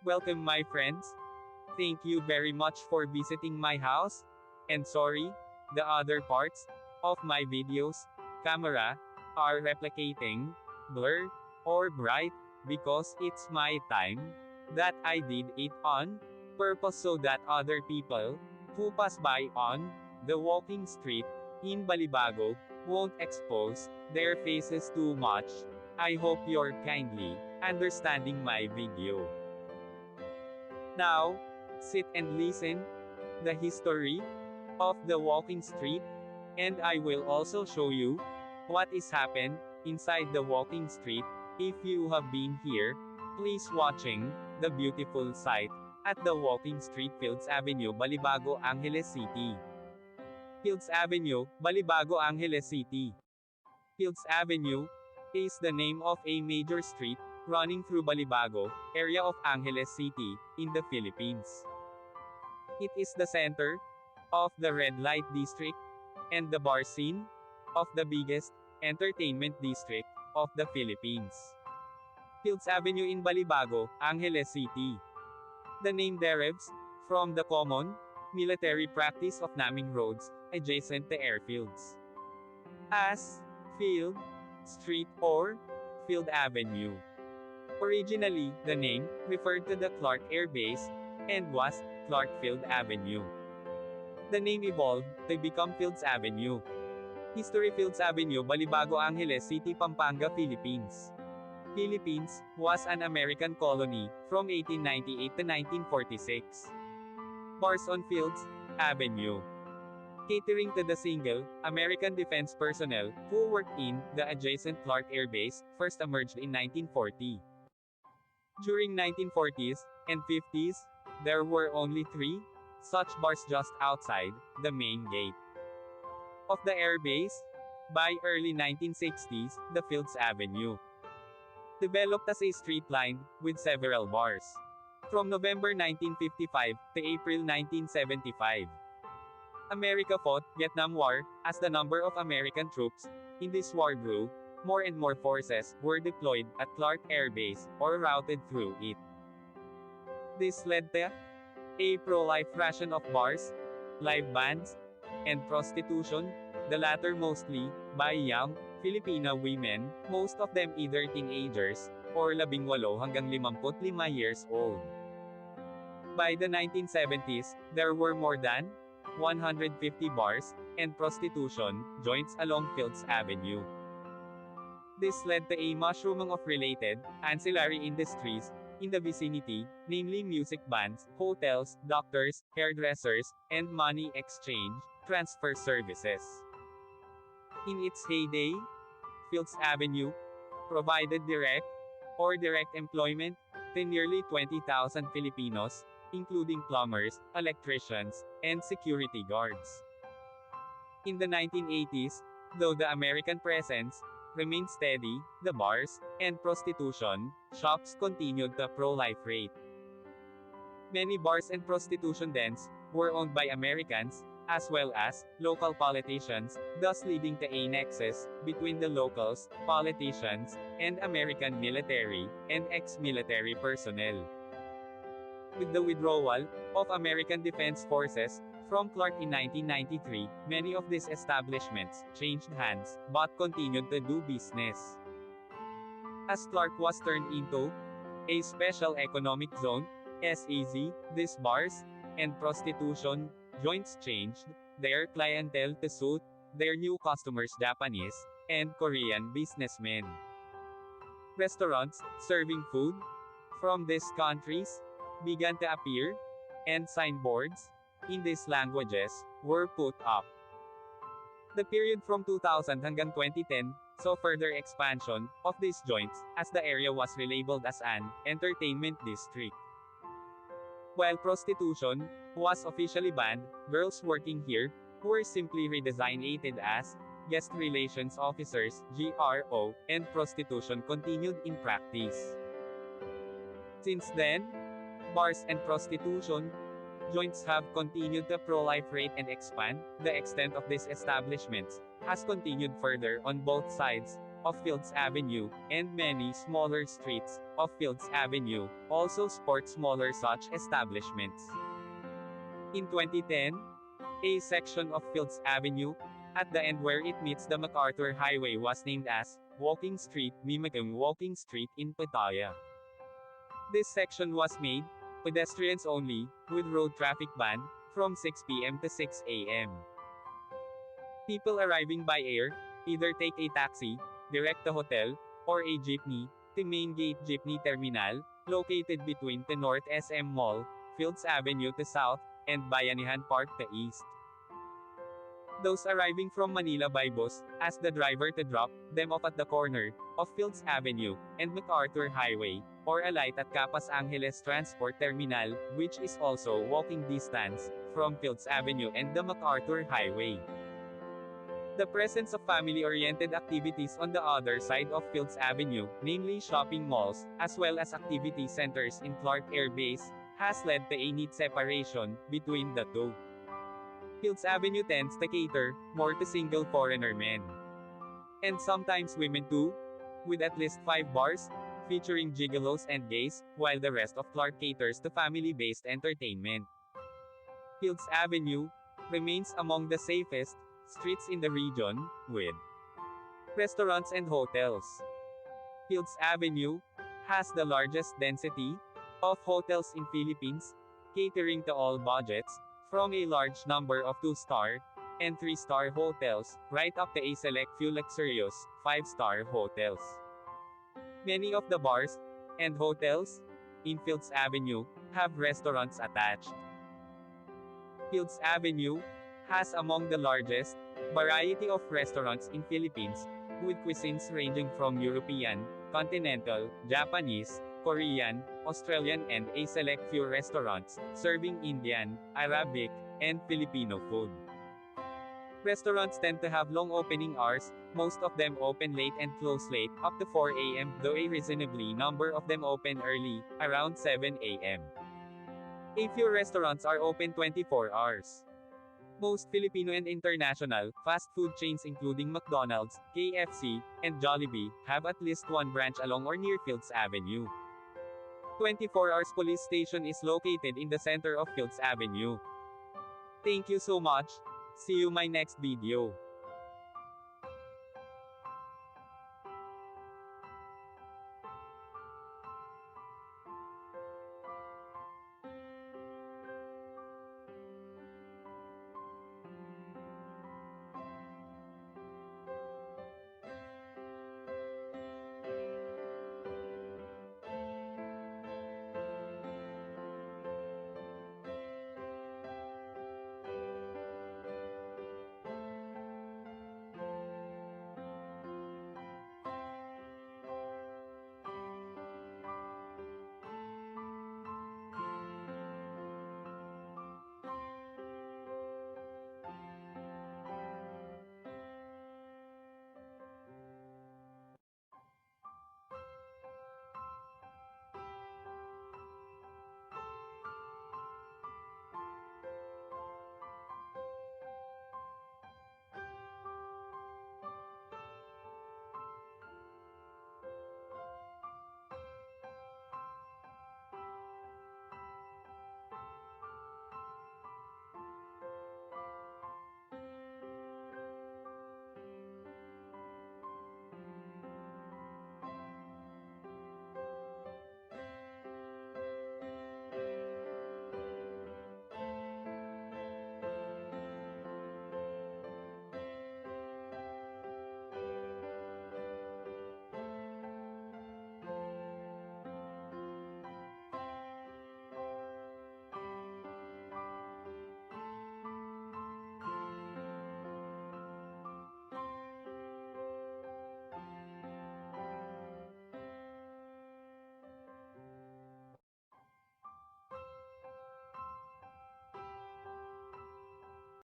Welcome my friends. Thank you very much for visiting my house. And sorry, the other parts of my videos, camera, are replicating, blur, or bright, because it's my time that I did it on purpose so that other people who pass by on the walking street in Balibago won't expose their faces too much. I hope you're kindly understanding my video. Now, sit and listen the history of the walking street, and I will also show you what is happened inside the walking street. If you have been here, please watching the beautiful sight at the walking street Fields Avenue, Balibago, Angeles City. Fields Avenue, Balibago, Angeles City. Fields Avenue is the name of a major street running through Balibago area of Angeles City in the Philippines. It is the center of the red light district and the bar scene of the biggest entertainment district of the Philippines. Fields Avenue in Balibago, Angeles City. The name derives from the common military practice of naming roads adjacent to airfields as Field Street or Field Avenue. Originally, the name referred to the Clark Air Base and was Clark Field Avenue. The name evolved to become Fields Avenue. History: Fields Avenue, Balibago, Angeles City, Pampanga, Philippines. Philippines was an American colony from 1898 to 1946. Bars on Fields Avenue. Catering to the single American defense personnel who worked in the adjacent Clark Air Base, first emerged in 1940. During 1940s and 50s, there were only 3 such bars just outside the main gate of the airbase. By early 1960s, the Fields Avenue developed as a street lined with several bars. From November 1955 to April 1975, America fought Vietnam War. As the number of American troops in this war grew, more and more forces were deployed at Clark Air Base or routed through it. This led to a pro-life ration of bars, live bands, and prostitution, the latter mostly by young Filipino women, most of them either teenagers or 18 hanggang 55 years old. By the 1970s, there were more than 150 bars and prostitution joints along Fields Avenue. This led to a mushrooming of related, ancillary industries in the vicinity, namely music bands, hotels, doctors, hairdressers, and money exchange transfer services. In its heyday, Fields Avenue provided direct or direct employment to nearly 20,000 Filipinos, including plumbers, electricians, and security guards. In the 1980s, though the American presence remained steady, the bars and prostitution shops continued the pro-life rate. Many bars and prostitution dens were owned by Americans, as well as local politicians, thus leading to a nexus between the locals, politicians, and American military and ex-military personnel. With the withdrawal of American Defense Forces from Clark in 1993, many of these establishments changed hands, but continued to do business. As Clark was turned into a special economic zone, SEZ, these bars and prostitution joints changed their clientele to suit their new customers, Japanese and Korean businessmen. Restaurants serving food from these countries began to appear, and signboards in these languages were put up. The period from 2000 hanggang 2010 saw further expansion of these joints, as the area was relabeled as an entertainment district. While prostitution was officially banned, girls working here were simply redesignated as guest relations officers (GRO), and prostitution continued in practice. Since then, bars and prostitution joints have continued to proliferate and expand. The extent of these establishments has continued further on both sides of Fields Avenue, and many smaller streets of Fields Avenue also sport smaller such establishments. In 2010, a section of Fields Avenue, at the end where it meets the MacArthur Highway, was named as Walking Street, mimicking Walking Street in Pattaya. This section was made pedestrians only, with road traffic ban from 6 p.m. to 6 a.m. People arriving by air either take a taxi direct to hotel or a jeepney to Main Gate Jeepney Terminal, located between the North SM Mall, Fields Avenue to South, and Bayanihan Park to East. Those arriving from Manila by bus ask the driver to drop them off at the corner of Fields Avenue and MacArthur Highway, or alight at Capas Angeles Transport Terminal, which is also walking distance from Fields Avenue and the MacArthur Highway. The presence of family-oriented activities on the other side of Fields Avenue, namely shopping malls, as well as activity centers in Clark Air Base, has led to a neat separation between the two. Fields Avenue tends to cater more to single foreigner men, and sometimes women too, with at least 5 bars featuring gigolos and gays, while the rest of Clark caters to family-based entertainment. Fields Avenue remains among the safest streets in the region, with restaurants and hotels. Fields Avenue has the largest density of hotels in Philippines, catering to all budgets, from a large number of 2-star and 3-star hotels, right up to a select few luxurious 5-star hotels. Many of the bars and hotels in Fields Avenue have restaurants attached. Fields Avenue has among the largest variety of restaurants in Philippines, with cuisines ranging from European, continental, Japanese, Korean, Australian, and a select few restaurants serving Indian, Arabic, and Filipino food. Restaurants tend to have long opening hours, most of them open late and close late, up to 4 a.m., though a reasonably number of them open early, around 7 a.m. A few restaurants are open 24 hours. Most Filipino and international fast food chains including McDonald's, KFC, and Jollibee have at least one branch along or near Fields Avenue. 24 Hours Police Station is located in the center of Fields Avenue. Thank you so much. See you my next video.